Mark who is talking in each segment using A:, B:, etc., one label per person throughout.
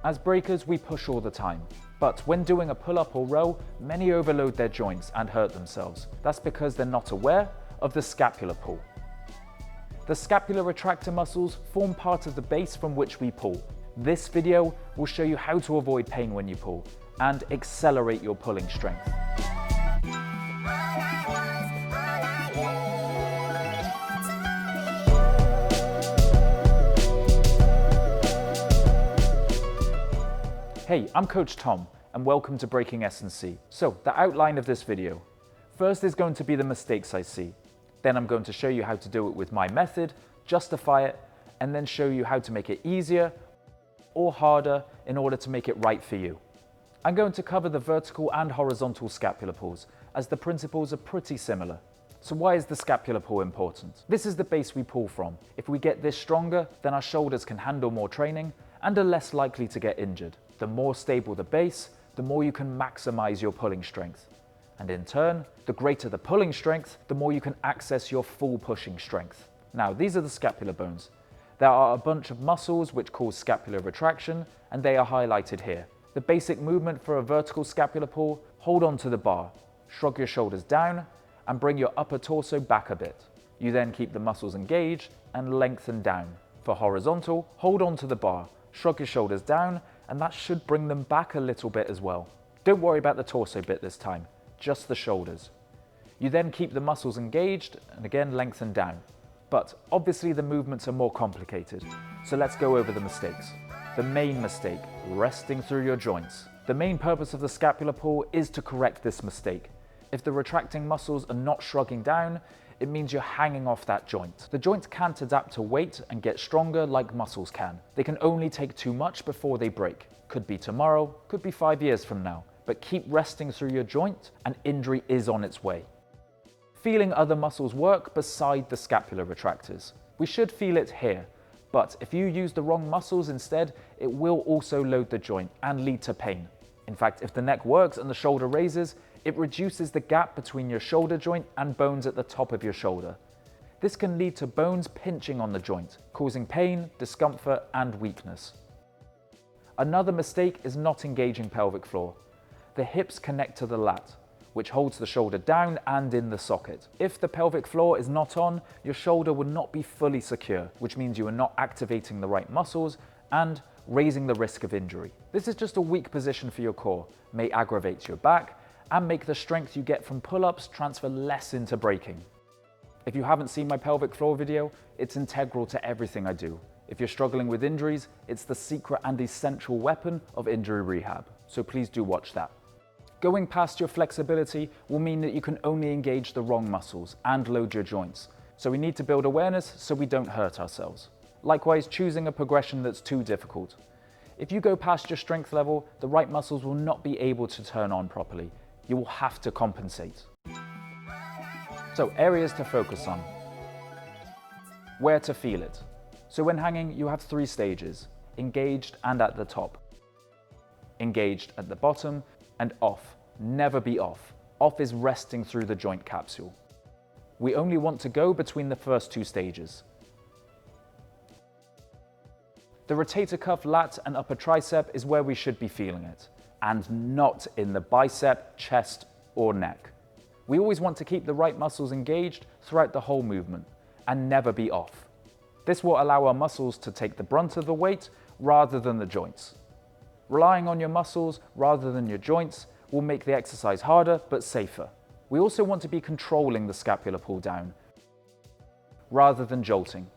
A: As breakers, we push all the time. But when doing a pull-up or row, many overload their joints and hurt themselves. That's because they're not aware of the scapular pull. The scapular retractor muscles form part of the base from which we pull. This video will show you how to avoid pain when you pull and accelerate your pulling strength. Hey, I'm Coach Tom and welcome to Breaking S&C. So, the outline of this video. First is going to be the mistakes I see. Then I'm going to show you how to do it with my method, justify it, and then show you how to make it easier or harder in order to make it right for you. I'm going to cover the vertical and horizontal scapular pulls, as the principles are pretty similar. So why is the scapular pull important? This is the base we pull from. If we get this stronger, then our shoulders can handle more training and are less likely to get injured. The more stable the base, the more you can maximize your pulling strength. And in turn, the greater the pulling strength, the more you can access your full pushing strength. Now, these are the scapular bones. There are a bunch of muscles which cause scapular retraction, and they are highlighted here. The basic movement for a vertical scapular pull: hold on to the bar, shrug your shoulders down, and bring your upper torso back a bit. You then keep the muscles engaged and lengthen down. For horizontal, hold on to the bar, shrug your shoulders down, and that should bring them back a little bit as well. Don't worry about the torso bit this time, just the shoulders. You then keep the muscles engaged and again lengthen down. But obviously the movements are more complicated, so let's go over the mistakes. The main mistake: resting through your joints. The main purpose of the scapular pull is to correct this mistake. If the retracting muscles are not shrugging down, it means you're hanging off that joint. The joints can't adapt to weight and get stronger like muscles can. They can only take too much before they break. Could be tomorrow, could be 5 years from now. But keep resting through your joint and injury is on its way. Feeling other muscles work beside the scapular retractors. We should feel it here, but if you use the wrong muscles instead, it will also load the joint and lead to pain. In fact, if the neck works and the shoulder raises, it reduces the gap between your shoulder joint and bones at the top of your shoulder. This can lead to bones pinching on the joint, causing pain, discomfort, and weakness. Another mistake is not engaging pelvic floor. The hips connect to the lat, which holds the shoulder down and in the socket. If the pelvic floor is not on, your shoulder will not be fully secure, which means you are not activating the right muscles and raising the risk of injury. This is just a weak position for your core, may aggravate your back, and make the strength you get from pull-ups transfer less into breaking. If you haven't seen my pelvic floor video, it's integral to everything I do. If you're struggling with injuries, it's the secret and essential weapon of injury rehab, so please do watch that. Going past your flexibility will mean that you can only engage the wrong muscles and load your joints, so we need to build awareness so we don't hurt ourselves. Likewise, choosing a progression that's too difficult. If you go past your strength level, the right muscles will not be able to turn on properly. You will have to compensate. So, areas to focus on. Where to feel it. So when hanging, you have 3 stages: engaged and at the top, engaged at the bottom, and off. Never be off. Off is resting through the joint capsule. We only want to go between the first 2 stages. The rotator cuff, lat, and upper tricep is where we should be feeling it, and not in the bicep, chest, or neck. We always want to keep the right muscles engaged throughout the whole movement, and never be off. This will allow our muscles to take the brunt of the weight rather than the joints. Relying on your muscles rather than your joints will make the exercise harder but safer. We also want to be controlling the scapular pull down rather than jolting.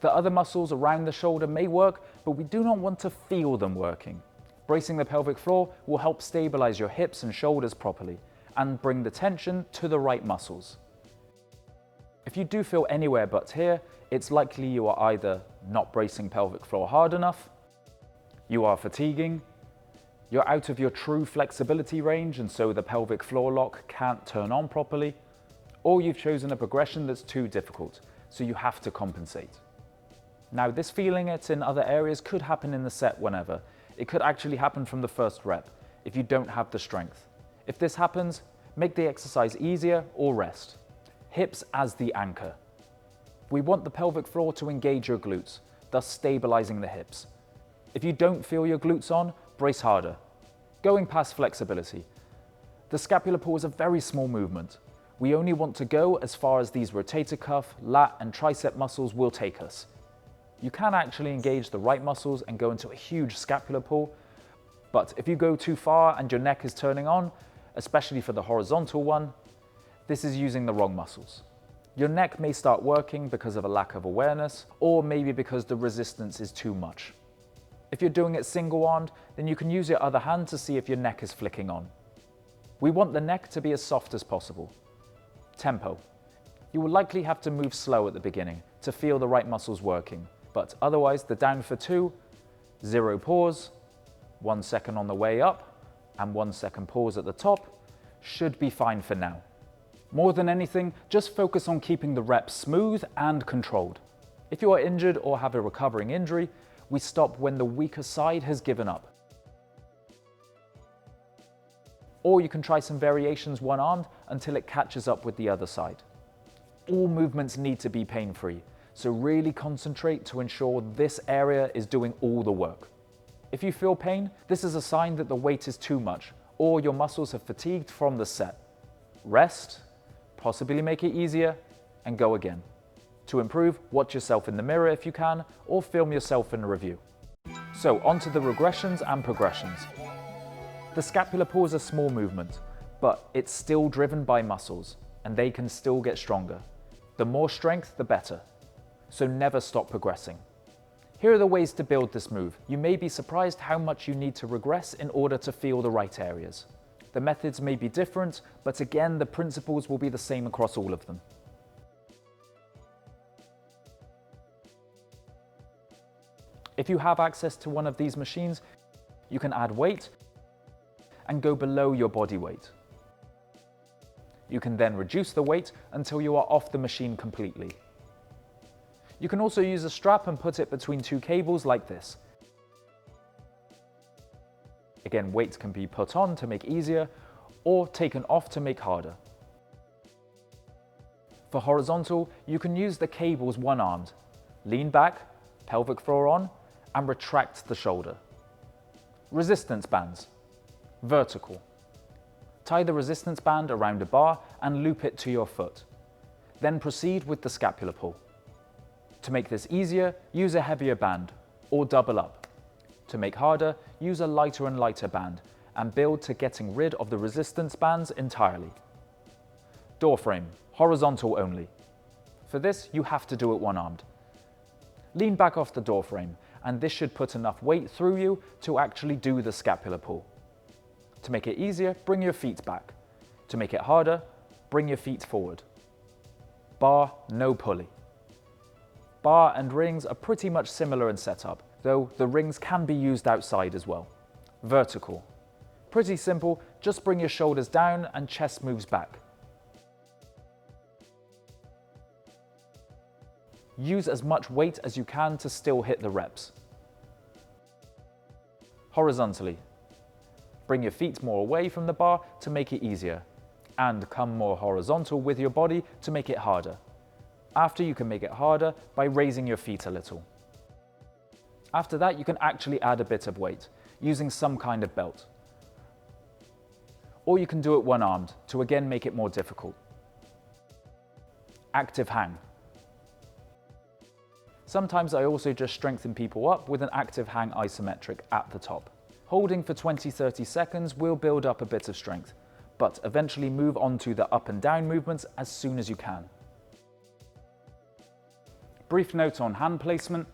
A: The other muscles around the shoulder may work, but we do not want to feel them working. Bracing the pelvic floor will help stabilize your hips and shoulders properly and bring the tension to the right muscles. If you do feel anywhere but here, it's likely you are either not bracing pelvic floor hard enough, you are fatiguing, you're out of your true flexibility range and so the pelvic floor lock can't turn on properly, or you've chosen a progression that's too difficult, so you have to compensate. Now, this feeling it in other areas could happen in the set whenever. It could actually happen from the first rep if you don't have the strength. If this happens, make the exercise easier or rest. Hips as the anchor. We want the pelvic floor to engage your glutes, thus stabilizing the hips. If you don't feel your glutes on, brace harder. Going past flexibility. The scapular pull is a very small movement. We only want to go as far as these rotator cuff, lat, and tricep muscles will take us. You can actually engage the right muscles and go into a huge scapular pull, but if you go too far and your neck is turning on, especially for the horizontal one, this is using the wrong muscles. Your neck may start working because of a lack of awareness, or maybe because the resistance is too much. If you're doing it single-armed, then you can use your other hand to see if your neck is flicking on. We want the neck to be as soft as possible. Tempo. You will likely have to move slow at the beginning to feel the right muscles working, but otherwise the down for 2, 0 pause, 1 second on the way up, and 1 second pause at the top should be fine for now. More than anything, just focus on keeping the reps smooth and controlled. If you are injured or have a recovering injury, we stop when the weaker side has given up. Or you can try some variations one-armed until it catches up with the other side. All movements need to be pain-free, so really concentrate to ensure this area is doing all the work. If you feel pain, this is a sign that the weight is too much or your muscles have fatigued from the set. Rest, possibly make it easier, and go again. To improve, watch yourself in the mirror if you can, or film yourself in a review. So onto the regressions and progressions. The scapular pull is a small movement, but it's still driven by muscles, and they can still get stronger. The more strength, the better. So never stop progressing. Here are the ways to build this move. You may be surprised how much you need to regress in order to feel the right areas. The methods may be different, but again, the principles will be the same across all of them. If you have access to one of these machines, you can add weight and go below your body weight. You can then reduce the weight until you are off the machine completely. You can also use a strap and put it between 2 cables like this. Again, weights can be put on to make easier or taken off to make harder. For horizontal, you can use the cables one-armed. Lean back, pelvic floor on, and retract the shoulder. Resistance bands. Vertical. Tie the resistance band around a bar and loop it to your foot. Then proceed with the scapular pull. To make this easier, use a heavier band or double up. To make harder, use a lighter and lighter band and build to getting rid of the resistance bands entirely. Door frame, horizontal only. For this, you have to do it one-armed. Lean back off the door frame, and this should put enough weight through you to actually do the scapular pull. To make it easier, bring your feet back. To make it harder, bring your feet forward. Bar, no pulley. Bar and rings are pretty much similar in setup, though the rings can be used outside as well. Vertical. Pretty simple, just bring your shoulders down and chest moves back. Use as much weight as you can to still hit the reps. Horizontally. Bring your feet more away from the bar to make it easier, and come more horizontal with your body to make it harder. After, you can make it harder by raising your feet a little. After that, you can actually add a bit of weight, using some kind of belt. Or you can do it one-armed to again make it more difficult. Active hang. Sometimes I also just strengthen people up with an active hang isometric at the top. Holding for 20-30 seconds will build up a bit of strength, but eventually move on to the up and down movements as soon as you can. Brief note on hand placement.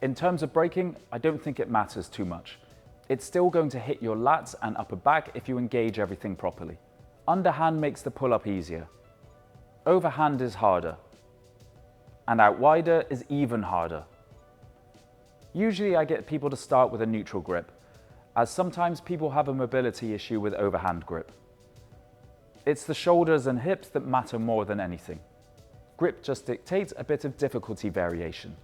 A: In terms of braking, I don't think it matters too much. It's still going to hit your lats and upper back if you engage everything properly. Underhand makes the pull-up easier. Overhand is harder. And out wider is even harder. Usually I get people to start with a neutral grip, as sometimes people have a mobility issue with overhand grip. It's the shoulders and hips that matter more than anything. Grip just dictates a bit of difficulty variation.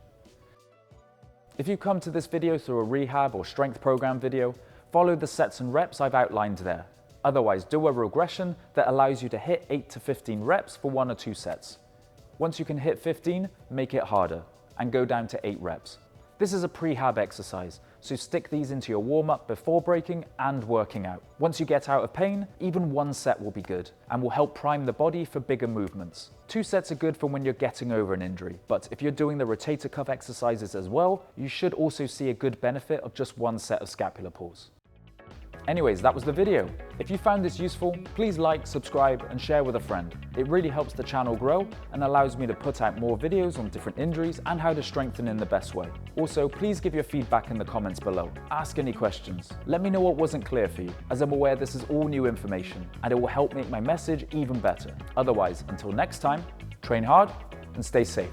A: If you come to this video through a rehab or strength program video, follow the sets and reps I've outlined there. Otherwise, do a regression that allows you to hit 8 to 15 reps for 1 or 2 sets. Once you can hit 15, make it harder and go down to 8 reps. This is a prehab exercise, so stick these into your warm-up before breaking and working out. Once you get out of pain, even 1 set will be good and will help prime the body for bigger movements. 2 sets are good for when you're getting over an injury, but if you're doing the rotator cuff exercises as well, you should also see a good benefit of just 1 set of scapula pulls. Anyways, that was the video. If you found this useful, please like, subscribe, and share with a friend. It really helps the channel grow and allows me to put out more videos on different injuries and how to strengthen in the best way. Also, please give your feedback in the comments below. Ask any questions. Let me know what wasn't clear for you, as I'm aware this is all new information, and it will help make my message even better. Otherwise, until next time, train hard and stay safe.